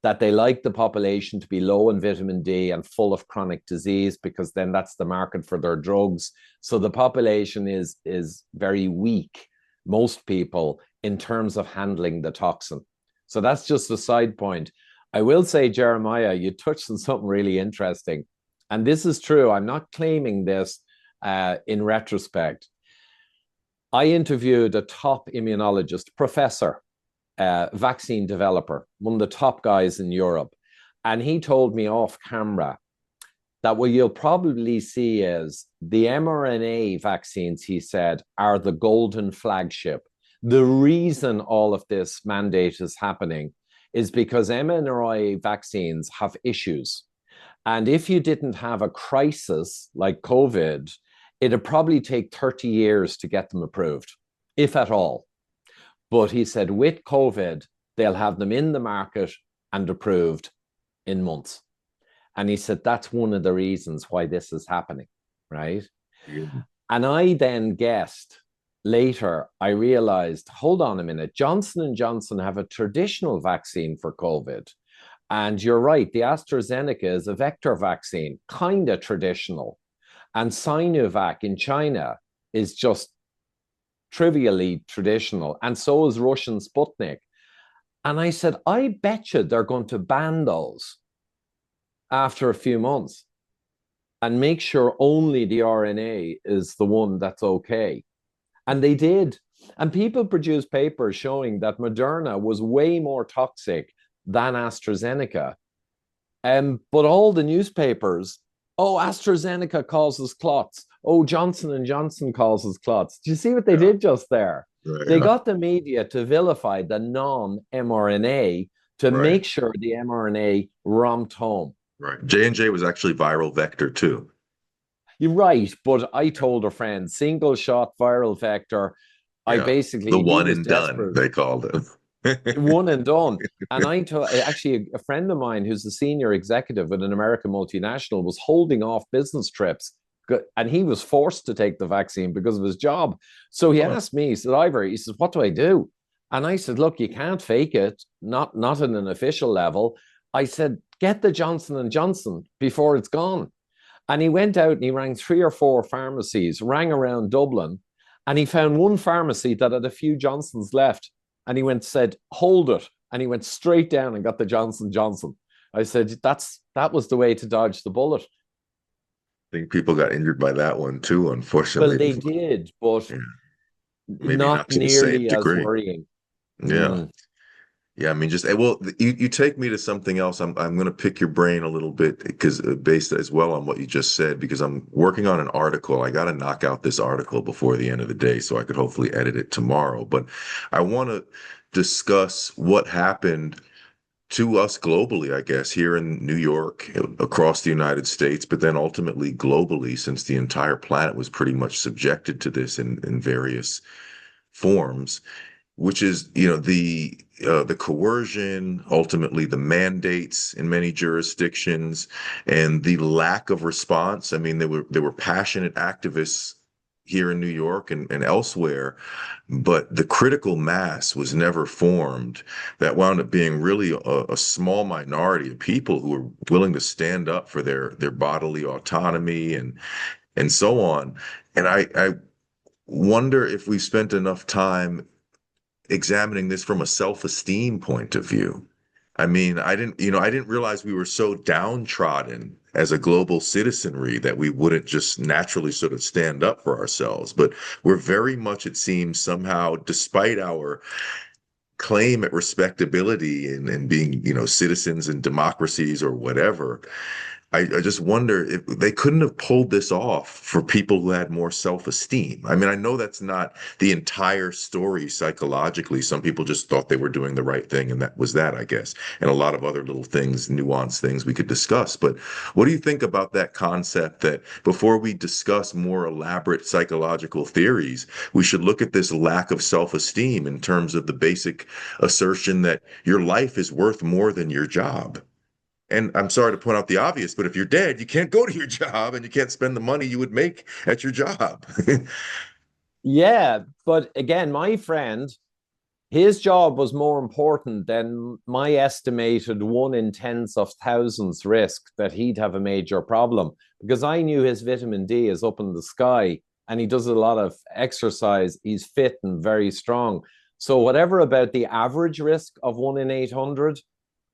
Speaker 3: that they like the population to be low in vitamin D and full of chronic disease because then that's the market for their drugs. So the population is very weak, most people, in terms of handling the toxin. So that's just a side point. I will say, Jeremiah, you touched on something really interesting. And this is true. I'm not claiming this in retrospect. I interviewed a top immunologist, professor, vaccine developer, one of the top guys in Europe. And he told me off camera that what you'll probably see is the mRNA vaccines, he said, are the golden flagship. The reason all of this mandate is happening is because mRNA vaccines have issues. And if you didn't have a crisis like COVID, it'd probably take 30 years to get them approved, if at all. But he said with COVID, they'll have them in the market and approved in months. And he said, that's one of the reasons why this is happening, right? Yeah. And I then guessed later, I realized, hold on a minute, Johnson & Johnson have a traditional vaccine for COVID. And you're right, the AstraZeneca is a vector vaccine, kind of traditional. And Sinovac in China is just trivially traditional. And so is Russian Sputnik. And I said, I bet you they're going to ban those after a few months and make sure only the RNA is the one that's okay. And they did. And people produced papers showing that Moderna was way more toxic than AstraZeneca. But all the newspapers Oh, AstraZeneca causes clots. Oh, Johnson and Johnson causes clots. Do you see what they
Speaker 2: Yeah,
Speaker 3: did just there? They
Speaker 2: right,
Speaker 3: got the media to vilify the non-mRNA to
Speaker 2: right,
Speaker 3: make sure the mRNA romped home.
Speaker 2: right. J&J was actually viral vector too.
Speaker 3: You're right, but I told a friend, single shot viral vector. I
Speaker 2: Yeah, the
Speaker 3: basically, he
Speaker 2: one
Speaker 3: was
Speaker 2: and done
Speaker 3: desperate,
Speaker 2: they called it.
Speaker 3: one and done. And I told, actually, a friend of mine who's a senior executive at an American multinational was holding off business trips, and he was forced to take the vaccine because of his job. So he
Speaker 2: Wow.
Speaker 3: asked me, he said, Ivor, he says, what do I do? And I said, look, you can't fake it, not at an official level. I said, get the Johnson and Johnson before it's gone. And he went out and he rang 3 or 4 pharmacies, rang around Dublin, and he found one pharmacy that had a few Johnsons left. And he went, said, hold it. And he went straight down and got the Johnson Johnson. I said, that was the way to dodge the bullet.
Speaker 2: I think people got injured by that one too,
Speaker 3: Well,
Speaker 2: unfortunately.
Speaker 3: they did, but
Speaker 2: Yeah, maybe not
Speaker 3: not
Speaker 2: to the same
Speaker 3: nearly as
Speaker 2: degree.
Speaker 3: worrying.
Speaker 2: Yeah.
Speaker 3: Mm.
Speaker 2: Yeah, I mean, just well, you take me to something else. I'm going to pick your brain a little bit because based as well on what you just said, because I'm working on an article. I got to knock out this article before the end of the day so I could hopefully edit it tomorrow. But I want to discuss what happened to us globally, I guess, here in New York, across the United States, but then ultimately globally, since the entire planet was pretty much subjected to this in various forms, which is, the coercion, ultimately the mandates in many jurisdictions, and the lack of response. I mean, there were passionate activists here in New York and elsewhere, but the critical mass was never formed. That wound up being really a small minority of people who were willing to stand up for their bodily autonomy and so on. And I wonder if we spent enough time examining this from a self-esteem point of view. I mean, I didn't realize we were so downtrodden as a global citizenry that we wouldn't just naturally sort of stand up for ourselves. But we're very much, it seems, somehow, despite our claim at respectability and being, citizens in democracies or whatever, I just wonder if they couldn't have pulled this off for people who had more self-esteem. I mean, I know that's not the entire story psychologically. Some people just thought they were doing the right thing, and that was that, I guess. And a lot of other little things, nuanced things we could discuss. But what do you think about that concept that before we discuss more elaborate psychological theories, we should look at this lack of self-esteem in terms of the basic assertion that your life is worth more than your job? And I'm sorry to point out the obvious, but if you're dead, you can't go to your job and you can't spend the money you would make at your job.
Speaker 3: Yeah, but again, my friend, his job was more important than my estimated 1 in 10s of thousands risk that he'd have a major problem, because I knew his vitamin D is up in the sky and he does a lot of exercise. He's fit and very strong. So whatever about the average risk of 1 in 800,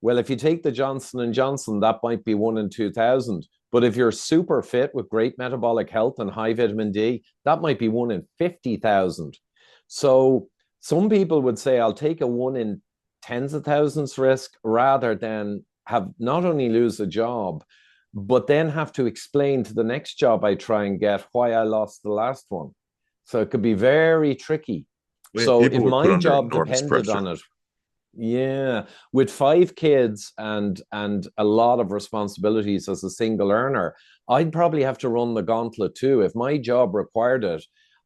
Speaker 3: well, if you take the Johnson and Johnson, that might be 1 in 2000. But if you're super fit with great metabolic health and high vitamin D, that might be 1 in 50,000. So some people would say, I'll take a 1 in 10s of thousands risk rather than have not only lose a job, but then have to explain to the next job I try and get why I lost the last one. So it could be very tricky.
Speaker 2: When
Speaker 3: So
Speaker 2: people
Speaker 3: if
Speaker 2: were put
Speaker 3: my
Speaker 2: under
Speaker 3: job
Speaker 2: enormous
Speaker 3: depended
Speaker 2: pressure.
Speaker 3: on it, yeah, with 5 kids and a lot of responsibilities as a single earner, I'd probably have to run the gauntlet too. If my job required it,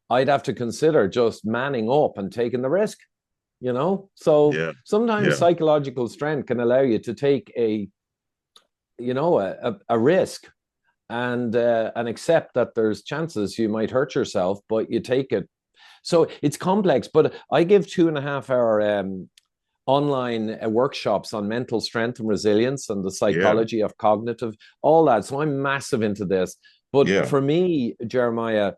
Speaker 3: I'd have to consider just manning up and taking the risk. So
Speaker 2: Yeah,
Speaker 3: sometimes
Speaker 2: yeah,
Speaker 3: psychological strength can allow you to take a risk and accept that there's chances you might hurt yourself, but you take it. So it's complex, but I give 2.5 hour online workshops on mental strength and resilience and the
Speaker 2: yeah,
Speaker 3: psychology of cognitive, all that. So I'm massive into this. But
Speaker 2: yeah.
Speaker 3: for me, Jeremiah,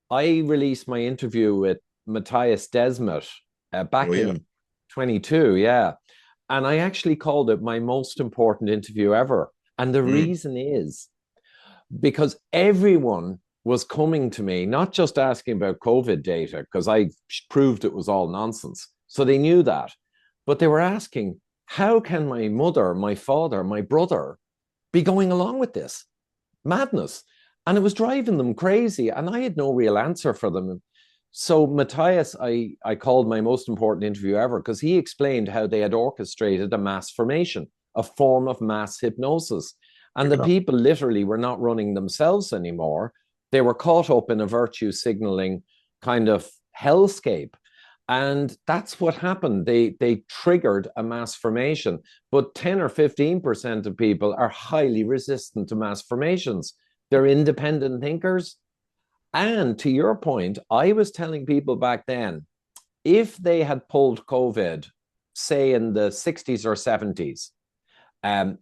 Speaker 3: I released my interview with Matthias Desmet
Speaker 2: Oh,
Speaker 3: back
Speaker 2: yeah.
Speaker 3: in 22. Yeah. And I actually called it my most important interview ever. And the
Speaker 2: Mm,
Speaker 3: reason is because everyone was coming to me, not just asking about COVID data, because I proved it was all nonsense. So they knew that. But they were asking, how can my mother, my father, my brother be going along with this? madness. And it was driving them crazy. And I had no real answer for them. So Matthias, I called my most important interview ever because he explained how they had orchestrated a mass formation, a form of mass hypnosis. And the people literally were not running themselves anymore. They were caught up in a virtue signaling kind of hellscape. And that's what happened. They triggered a mass formation. But 10 or 15% of people are highly resistant to mass formations. They're independent thinkers. And to your point, I was telling people back then, if they had pulled COVID, say in the 60s or 70s,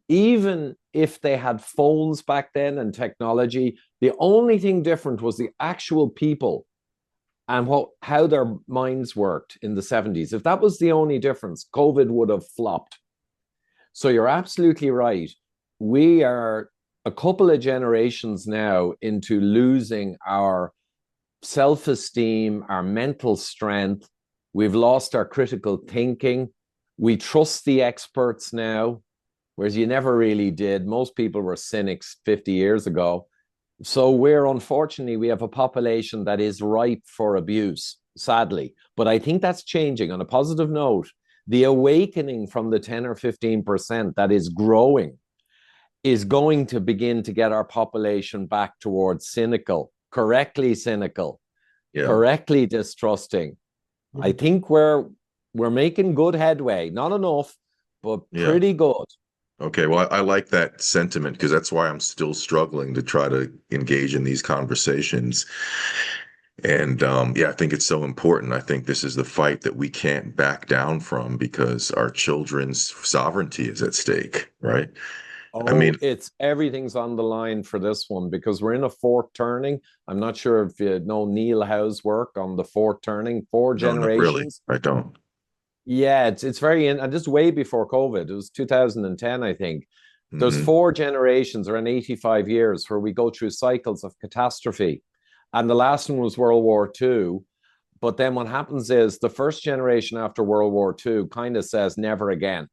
Speaker 3: even if they had phones back then and technology, the only thing different was the actual people and how their minds worked in the 70s. If that was the only difference, COVID would have flopped. So you're absolutely right. We are a couple of generations now into losing our self-esteem, our mental strength. We've lost our critical thinking. We trust the experts now, whereas you never really did. Most people were cynics 50 years ago. So unfortunately, we have a population that is ripe for abuse, sadly. But I think that's changing. On a positive note, the awakening from the 10 or 15% that is growing is going to begin to get our population back towards correctly cynical, correctly distrusting. I think we're making good headway. Not enough, but pretty good.
Speaker 2: Okay, well, I like that sentiment because that's why I'm still struggling to try to engage in these conversations. And I think it's so important. I think this is the fight that we can't back down from because our children's sovereignty is at stake, right? I mean,
Speaker 3: everything's on the line for this one because we're in a fourth turning. I'm not sure if you know Neil Howe's work on the fourth turning, four generations.
Speaker 2: No, really, I don't.
Speaker 3: Yeah, it's very and this is way before COVID. It was 2010, I think. There's 4 generations around 85 years where we go through cycles of catastrophe. And the last one was World War II. But then what happens is the first generation after World War II kind of says never again.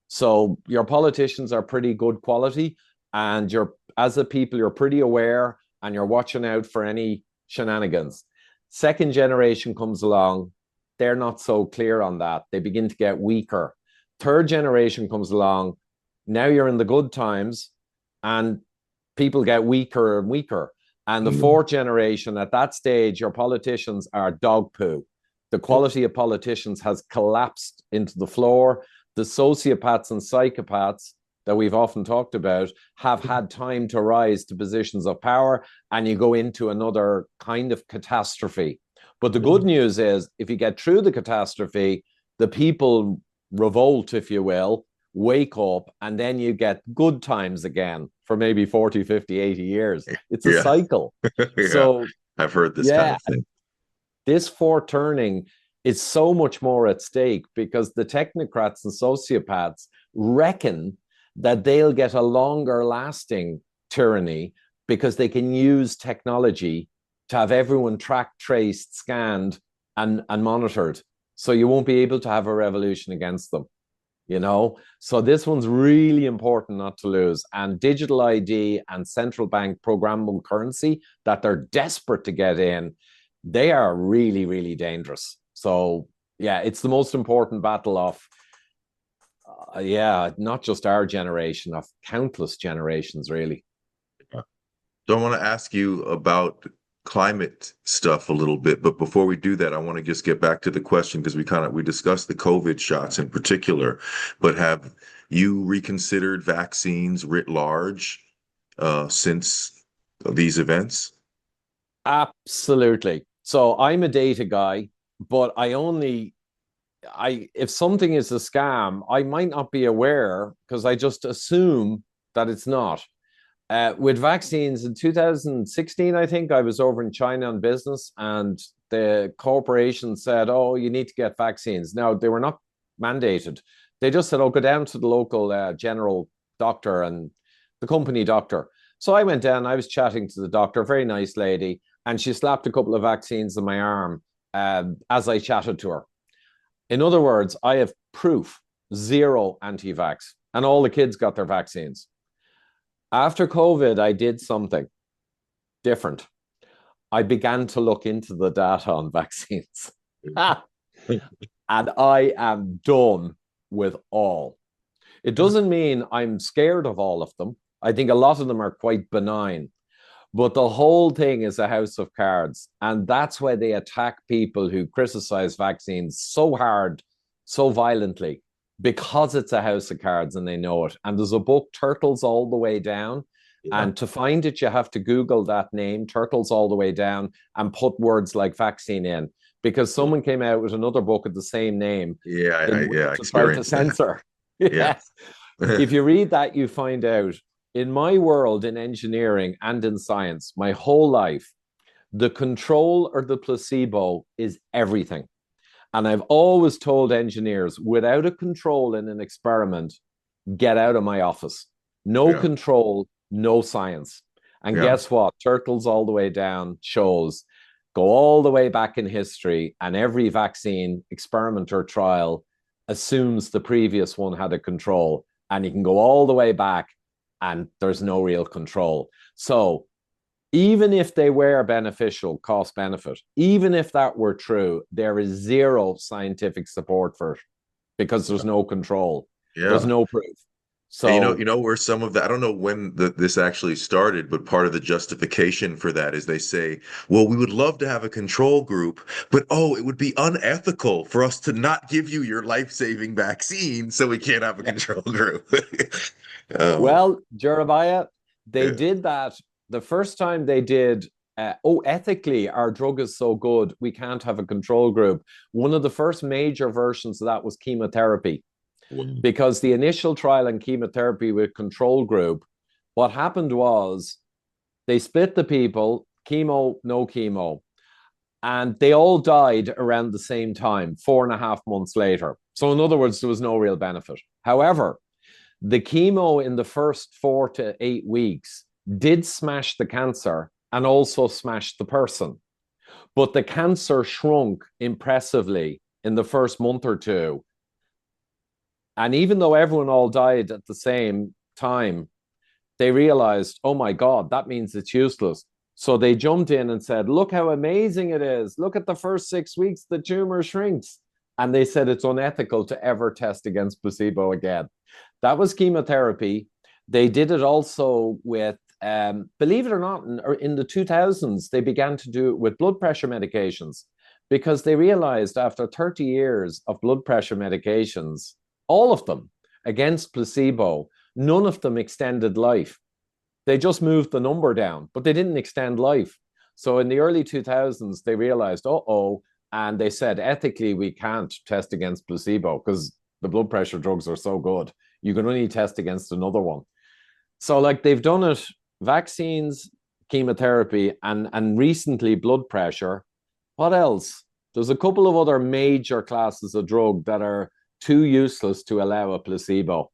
Speaker 3: So your politicians are pretty good quality, and as a people, you're pretty aware and you're watching out for any shenanigans. Second generation comes along. They're not so clear on that. They begin to get weaker. Third generation comes along. Now you're in the good times and people get weaker and weaker. And the fourth generation, at that stage, your politicians are dog poo. The quality of politicians has collapsed into the floor. The sociopaths and psychopaths that we've often talked about have had time to rise to positions of power, and you go into another kind of catastrophe. But the good news is, if you get through the catastrophe, the people revolt, if you will, wake up, and then you get good times again for maybe 40, 50, 80 years. It's a cycle. So
Speaker 2: I've heard this kind of thing.
Speaker 3: This foreturning is so much more at stake because the technocrats and sociopaths reckon that they'll get a longer lasting tyranny because they can use technology to have everyone tracked, traced, scanned, and monitored. So you won't be able to have a revolution against them, you know? So this one's really important not to lose. And digital ID and central bank programmable currency that they're desperate to get in, they are really, really dangerous. So yeah, it's the most important battle of, not just our generation, of countless generations, really.
Speaker 2: So I want to ask you about climate stuff a little bit, but before we do that, I want to just get back to the question because we discussed the COVID shots in particular, but have you reconsidered vaccines writ large since these events?
Speaker 3: Absolutely. So I'm a data guy, but if something is a scam, I might not be aware because I just assume that it's not. With vaccines in 2016, I think I was over in China on business, and the corporation said, "Oh, you need to get vaccines." Now, they were not mandated. They just said, "Oh, go down to the local general doctor and the company doctor." So I went down. I was chatting to the doctor, very nice lady, and she slapped a couple of vaccines on my arm as I chatted to her. In other words, I have proof, zero anti-vax, and all the kids got their vaccines. After COVID, I did something different. I began to look into the data on vaccines. And I am done with all. It doesn't mean I'm scared of all of them. I think a lot of them are quite benign, but the whole thing is a house of cards. And that's why they attack people who criticize vaccines so hard, so violently, because it's a house of cards and they know it. And there's a book, Turtles All the Way Down.
Speaker 2: Yeah.
Speaker 3: And to find it, you have to Google that name, Turtles All the Way Down, and put words like vaccine in, because someone came out with another book of the same name
Speaker 2: Yeah, I
Speaker 3: to try to
Speaker 2: experienced that.
Speaker 3: censor.
Speaker 2: Yeah.
Speaker 3: If you read that, you find out, in my world, in engineering and in science, my whole life, the control or the placebo is everything. And I've always told engineers, without a control in an experiment, get out of my office. No
Speaker 2: Yeah.
Speaker 3: control, no science. And
Speaker 2: Yeah.
Speaker 3: guess what? Turtles All the Way Down shows go all the way back in history, and every vaccine experiment or trial assumes the previous one had a control. And you can go all the way back and there's no real control. So even if they were beneficial, cost benefit, even if that were true, there is zero scientific support for it because there's no control.
Speaker 2: Yeah.
Speaker 3: There's no proof. So,
Speaker 2: you know where some of that, I don't know when this actually started, but part of the justification for that is they say, well, we would love to have a control group, but it would be unethical for us to not give you your life-saving vaccine, so we can't have a control group.
Speaker 3: well, Jeremiah, they
Speaker 2: Yeah.
Speaker 3: did that the first time they did. Ethically, our drug is so good, we can't have a control group. One of the first major versions of that was chemotherapy. Because the initial trial in chemotherapy with control group, what happened was they split the people, chemo, no chemo, and they all died around the same time, 4.5 months later. So in other words, there was no real benefit. However, the chemo in the first 4 to 8 weeks did smash the cancer and also smash the person. But the cancer shrunk impressively in the first month or two. And even though everyone all died at the same time, they realized, oh my God, that means it's useless. So they jumped in and said, look how amazing it is. Look at the first 6 weeks, the tumor shrinks. And they said it's unethical to ever test against placebo again. That was chemotherapy. They did it also with, believe it or not, in the 2000s, they began to do it with blood pressure medications, because they realized after 30 years of blood pressure medications, all of them against placebo, none of them extended life. They just moved the number down, but they didn't extend life. So in the early 2000s, they realized, and they said, ethically, we can't test against placebo because the blood pressure drugs are so good. You can only test against another one. So like they've done it, vaccines, chemotherapy, and recently blood pressure. What else? There's a couple of other major classes of drug that are too useless to allow a placebo.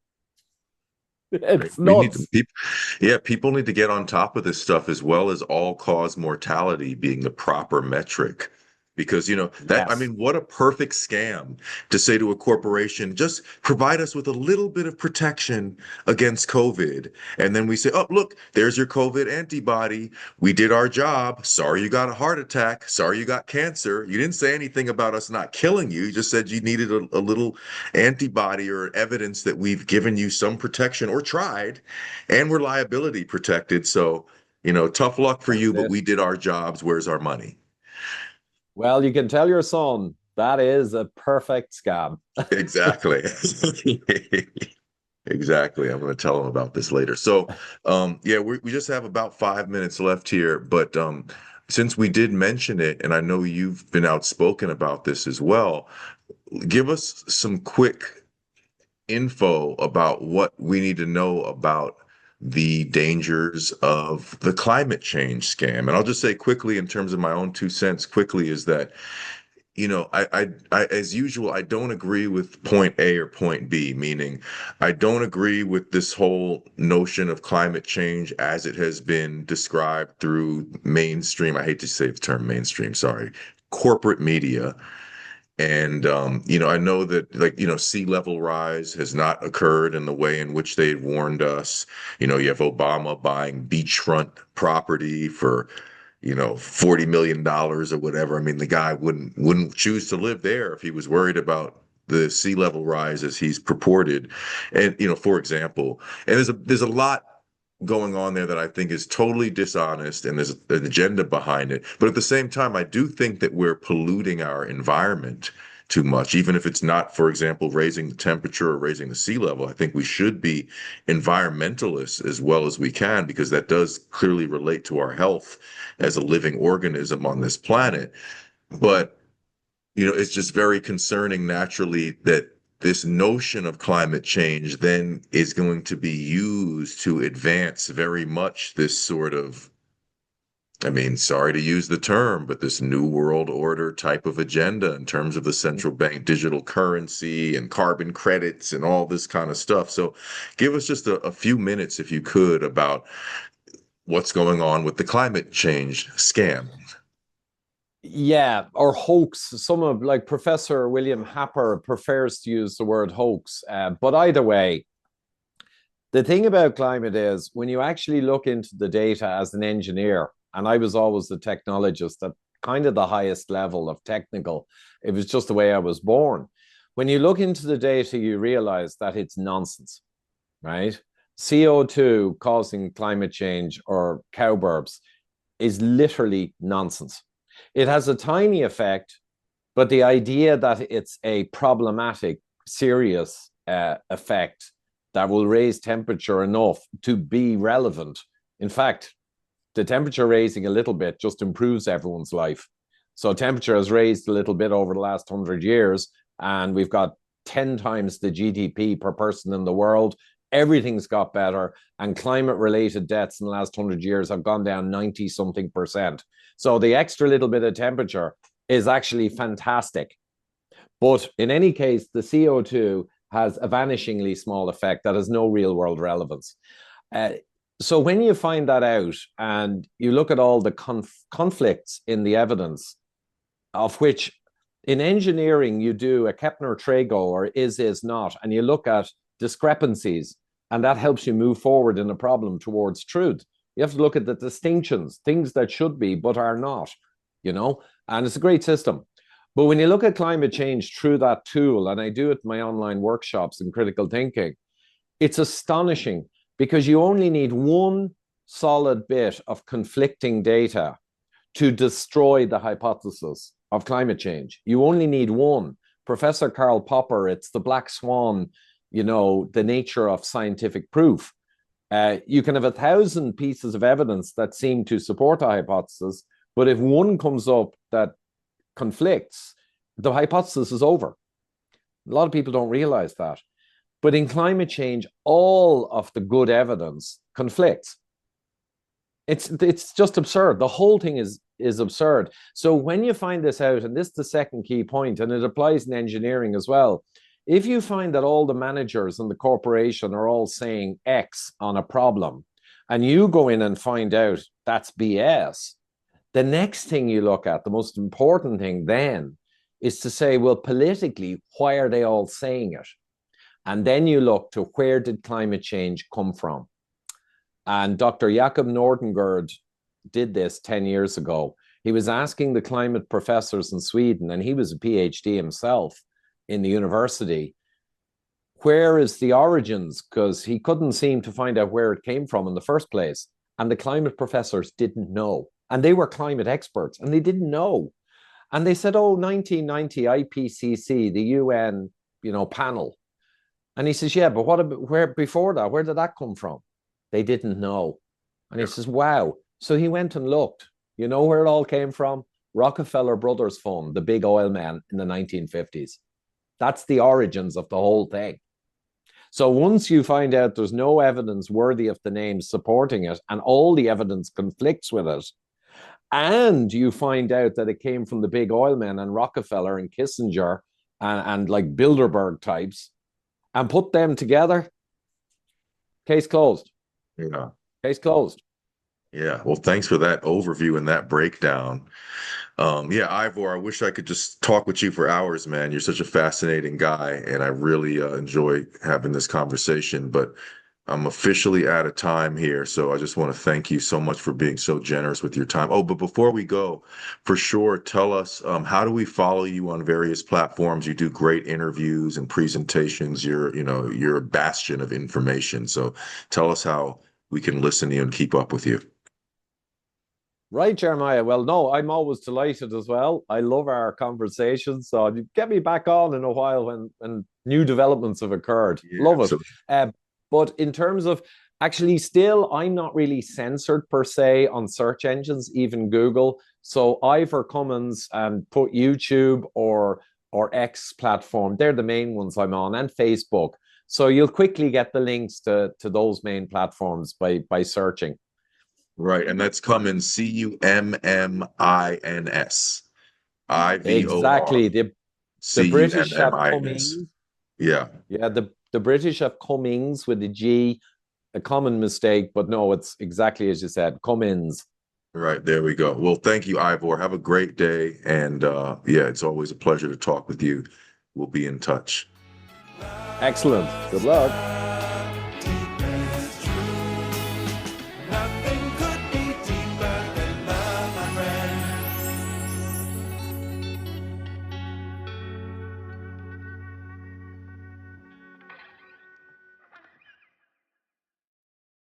Speaker 3: It's nuts.
Speaker 2: People need to get on top of this stuff, as well as all-cause mortality being the proper metric. Because,
Speaker 3: Yes.
Speaker 2: what a perfect scam to say to a corporation, just provide us with a little bit of protection against COVID. And then we say, oh, look, there's your COVID antibody. We did our job. Sorry you got a heart attack. Sorry you got cancer. You didn't say anything about us not killing you. You just said you needed a little antibody or evidence that we've given you some protection or tried, and we're liability protected. So, tough luck for you, but we did our jobs. Where's our money?
Speaker 3: Well, you can tell your son that is a perfect scam.
Speaker 2: Exactly. Exactly. I'm going to tell him about this later. So, we just have about 5 minutes left here, but since we did mention it, and I know you've been outspoken about this as well, give us some quick info about what we need to know about the dangers of the climate change scam. And I'll just say quickly, in terms of my own 2 cents, quickly, is that, I as usual, I don't agree with point A or point B, meaning I don't agree with this whole notion of climate change as it has been described through mainstream, I hate to say the term mainstream, sorry, corporate media. And I know that, like, sea level rise has not occurred in the way in which they had warned us. You have Obama buying beachfront property for, $40 million or whatever. I mean, the guy wouldn't choose to live there if he was worried about the sea level rise as he's purported. And, for example, and there's a lot going on there that I think is totally dishonest, and there's an agenda behind it. But at the same time, I do think that we're polluting our environment too much, even if it's not, for example, raising the temperature or raising the sea level. I think we should be environmentalists as well as we can, because that does clearly relate to our health as a living organism on this planet. But it's just very concerning naturally that this notion of climate change then is going to be used to advance very much this sort of, I mean, sorry to use the term, but this new world order type of agenda in terms of the central bank digital currency and carbon credits and all this kind of stuff. So give us just a few minutes, if you could, about what's going on with the climate change scam.
Speaker 3: Yeah, or hoax. Some of, like, Professor William Happer prefers to use the word hoax. But either way, the thing about climate is when you actually look into the data as an engineer, and I was always the technologist at kind of the highest level of technical, it was just the way I was born. When you look into the data, you realize that it's nonsense, right? CO2 causing climate change or cowburbs is literally nonsense. It has a tiny effect, but the idea that it's a problematic, serious effect that will raise temperature enough to be relevant. In fact, the temperature raising a little bit just improves everyone's life. So temperature has raised a little bit over the last 100 years, and we've got 10 times the GDP per person in the world. Everything's got better, and climate-related deaths in the last 100 years have gone down 90-something%. So the extra little bit of temperature is actually fantastic. But in any case, the CO2 has a vanishingly small effect that has no real world relevance. So when you find that out and you look at all the conflicts in the evidence, of which in engineering you do a Kepner-Trago or is not, and you look at discrepancies, and that helps you move forward in a problem towards truth. You have to look at the distinctions, things that should be but are not, and it's a great system. But when you look at climate change through that tool, and I do it in my online workshops in critical thinking, it's astonishing because you only need one solid bit of conflicting data to destroy the hypothesis of climate change. You only need one. Professor Karl Popper, it's the black swan, the nature of scientific proof. You can have 1,000 pieces of evidence that seem to support a hypothesis, but if one comes up that conflicts, the hypothesis is over. A lot of people don't realize that. But in climate change, all of the good evidence conflicts. It's just absurd. The whole thing is absurd. So when you find this out, and this is the second key point, and it applies in engineering as well, if you find that all the managers in the corporation are all saying X on a problem, and you go in and find out that's BS, the next thing you look at, the most important thing then, is to say, well, politically, why are they all saying it? And then you look to where did climate change come from? And Dr. Jakob Nordengård did this 10 years ago. He was asking the climate professors in Sweden, and he was a PhD himself in the university, where is the origins? Because he couldn't seem to find out where it came from in the first place. And the climate professors didn't know. And they were climate experts, and they didn't know. And they said, 1990 IPCC, the UN, panel. And he says, yeah, but where before that? Where did that come from? They didn't know. And he says, wow. So he went and looked. You know where it all came from? Rockefeller Brothers Fund, the big oil man in the 1950s. That's the origins of the whole thing. So once you find out there's no evidence worthy of the name supporting it, and all the evidence conflicts with it, and you find out that it came from the big oil men and Rockefeller and Kissinger and like Bilderberg types, and put them together, case closed.
Speaker 2: Yeah.
Speaker 3: Case closed.
Speaker 2: Yeah. Well, thanks for that overview and that breakdown. Yeah, Ivor, I wish I could just talk with you for hours, man. You're such a fascinating guy, and I really enjoy having this conversation. But I'm officially out of time here, so I just want to thank you so much for being so generous with your time. Oh, but before we go, for sure, tell us how do we follow you on various platforms? You do great interviews and presentations. You're a bastion of information. So tell us how we can listen to you and keep up with you.
Speaker 3: Right, Jeremiah. Well, no, I'm always delighted as well. I love our conversations. So you get me back on in a while when new developments have occurred.
Speaker 2: Yeah,
Speaker 3: Love it.
Speaker 2: absolutely.
Speaker 3: But in terms of actually, still, I'm not really censored per se on search engines, even Google. So Ivor Cummins and put YouTube or X platform. They're the main ones I'm on, and Facebook. So you'll quickly get the links to those main platforms by searching.
Speaker 2: Right, and that's Cummins, Cummins, Ivor
Speaker 3: Exactly. The British have
Speaker 2: Cummins.
Speaker 3: Cummings.
Speaker 2: Yeah,
Speaker 3: Yeah, the British have Cummings with a G, a common mistake, but no, it's exactly as you said, Cummins.
Speaker 2: right. There we go. Well, thank you, Ivor. Have a great day. And yeah, it's always a pleasure to talk with you. We'll be in touch.
Speaker 3: Excellent. Good luck.